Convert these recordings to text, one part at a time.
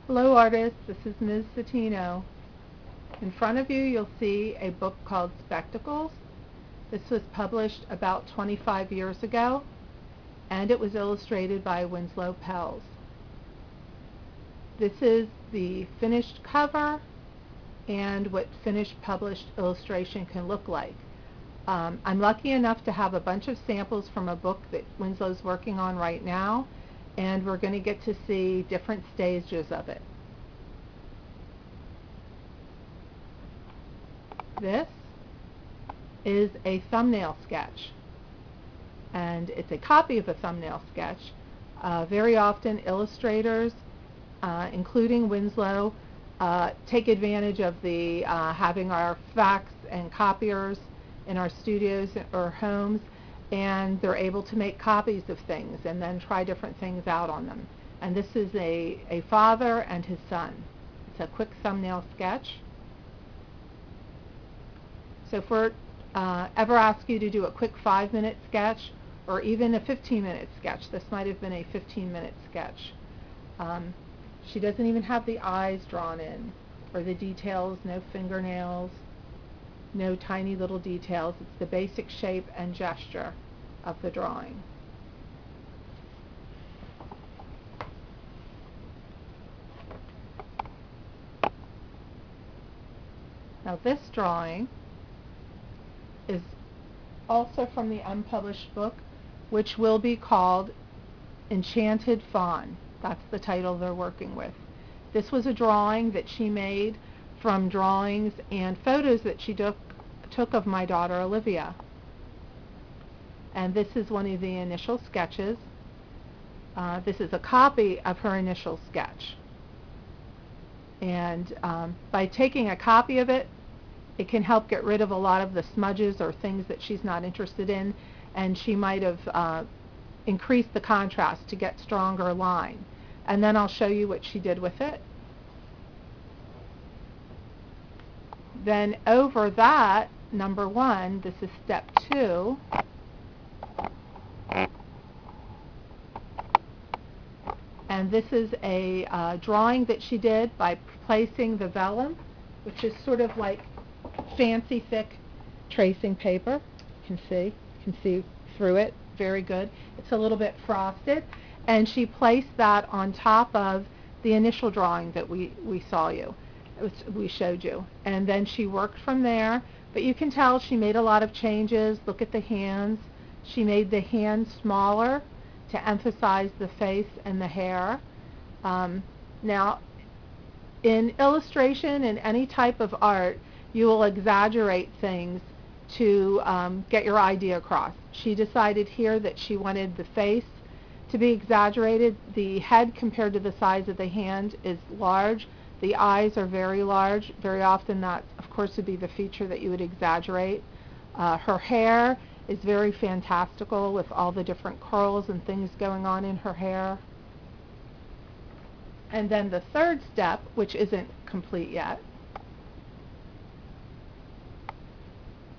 Hello artists, this is Ms. Satino. In front of you you'll see a book called Spectacles. This was published about 25 years ago and it was illustrated by Winslow Pells. This is the finished cover and what finished published illustration can look like. I'm lucky enough to have a bunch of samples from a book that Winslow's working on right now, and we're going to get to see different stages of it. This is a thumbnail sketch, and it's a copy of a thumbnail sketch. Very often illustrators, including Winslow, take advantage of the having our fax and copiers in our studios or homes, and they're able to make copies of things and then try different things out on them. And this is a father and his son. It's a quick thumbnail sketch. So if we're ever ask you to do a quick 5-minute sketch or even a 15-minute sketch, this might have been a 15-minute sketch. She doesn't even have the eyes drawn in or the details, no fingernails, no tiny little details. It's the basic shape and gesture of the drawing. Now this drawing is also from the unpublished book, which will be called Enchanted Fawn. That's the title they're working with. This was a drawing that she made from drawings and photos that she took of my daughter Olivia. And this is one of the initial sketches. This is a copy of her initial sketch. And by taking a copy of it, it can help get rid of a lot of the smudges or things that she's not interested in, and she might have increased the contrast to get stronger line. And then I'll show you what she did with it. Then over that, number 1, this is step 2. And this is a drawing that she did by placing the vellum, which is sort of like fancy thick tracing paper. You can see through it very good. It's a little bit frosted, and she placed that on top of the initial drawing that we showed you, and then she worked from there. But you can tell she made a lot of changes. Look at the hands. She made the hands smaller to emphasize the face and the hair. Now, in illustration and any type of art, you will exaggerate things to get your idea across. She decided here that she wanted the face to be exaggerated. The head compared to the size of the hand is large. The eyes are very large. Very often that, of course, would be the feature that you would exaggerate. Her hair is very fantastical with all the different curls and things going on in her hair. And then the third step, which isn't complete yet,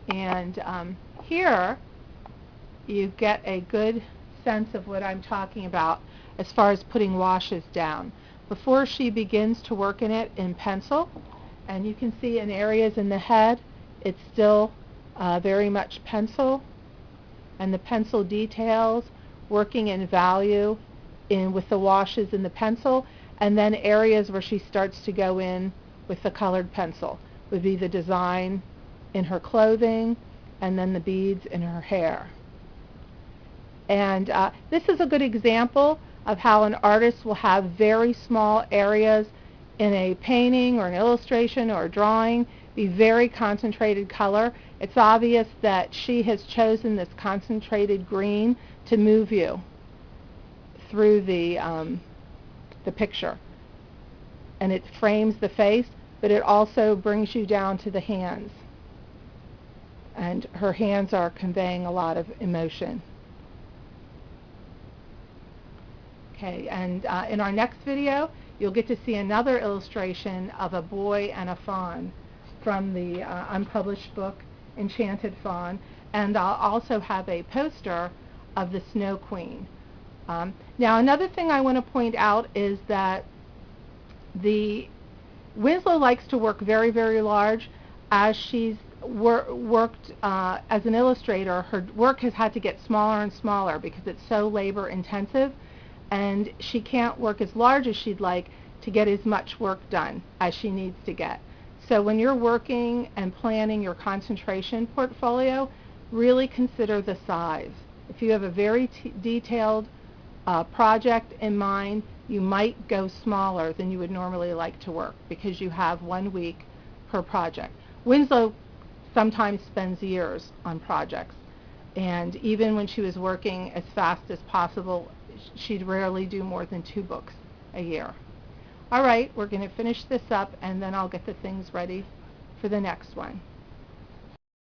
and here you get a good sense of what I'm talking about as far as putting washes down. Before she begins to work in it in pencil, and you can see in areas in the head, it's still very much pencil, and the pencil details working in value with the washes in the pencil, and then areas where she starts to go in with the colored pencil would be the design in her clothing and then the beads in her hair. And this is a good example of how an artist will have very small areas in a painting or an illustration or a drawing be very concentrated color. It's obvious that she has chosen this concentrated green to move you through the picture. And it frames the face, but it also brings you down to the hands. And her hands are conveying a lot of emotion. Okay, and in our next video, you'll get to see another illustration of a boy and a fawn from the unpublished book, Enchanted Fawn, and I'll also have a poster of the Snow Queen. Now, another thing I want to point out is that The Winslow likes to work very, very large. As she's worked as an illustrator, her work has had to get smaller and smaller because it's so labor intensive, and she can't work as large as she'd like to get as much work done as she needs to get. So when you're working and planning your concentration portfolio, really consider the size. If you have a very detailed project in mind, you might go smaller than you would normally like to work because you have 1 week per project. Winslow sometimes spends years on projects, and even when she was working as fast as possible, she'd rarely do more than 2 books a year. All right, we're going to finish this up and then I'll get the things ready for the next one.